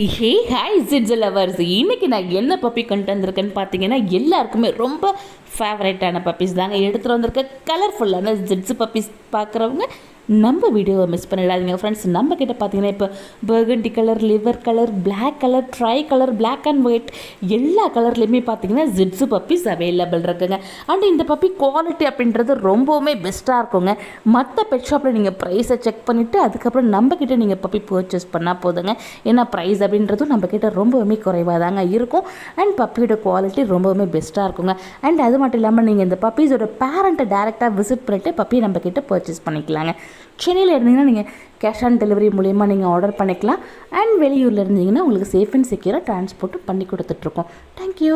Hi ஜிட்ஸ் lovers, இன்றைக்கி நான் என்ன பப்பி கொண்டு வந்திருக்கேன்னு பார்த்தீங்கன்னா எல்லாருக்குமே ரொம்ப ஃபேவரட்டான பப்பீஸ் தாங்க எடுத்துகிட்டு வந்திருக்க. கலர்ஃபுல்லான ஜிட்ஸு பப்பீஸ் பார்க்குறவங்க நம்ம வீடியோவை மிஸ் பண்ணிடாதீங்க ஃப்ரெண்ட்ஸ். நம்ம கிட்ட பார்த்தீங்கன்னா இப்போ burgundy colour, liver colour, black colour, tri colour, black and white எல்லா கலர்லேயுமே பார்த்தீங்கன்னா ஜிட்ஸு பப்பீஸ் அவைலபிள் இருக்குங்க. அண்ட் இந்த பப்பி குவாலிட்டி அப்படின்றது ரொம்பவுமே பெஸ்ட்டாக இருக்குங்க. மற்ற பெட் ஷாப்பில் நீங்கள் ப்ரைஸை செக் பண்ணிவிட்டு அதுக்கப்புறம் நம்மக்கிட்ட நீங்கள் பப்பி பர்ச்சேஸ் பண்ணால் போதுங்க. ஏன்னா ப்ரைஸ் அப்படின்றதும் நம்மக்கிட்ட ரொம்பவுமே குறைவாக தாங்க இருக்கும். அண்ட் பப்பியோட குவாலிட்டி ரொம்பவுமே பெஸ்ட்டாக இருக்குங்க. அண்ட் அது மட்டும் இல்லாமல் நீங்கள் இந்த பப்பீஸோட பேரண்ட்டை டேரெக்டாக விசிட் பண்ணிவிட்டு பப்பியை நம்மக்கிட்ட பர்ச்சேஸ் பண்ணிக்கலாங்க. சென்னையில் இருந்தீங்கன்னா நீங்கள் கேஷ் ஆன் டெலிவரி மூலயமா நீங்கள் ஆர்டர் பண்ணிக்கலாம். அண்ட் வெளியூரில் இருந்தீங்கன்னா உங்களுக்கு சேஃப் அண்ட் செக்யூராக ட்ரான்ஸ்போர்ட்டும் பண்ணி கொடுத்துட்ருக்கோம். தேங்க்யூ.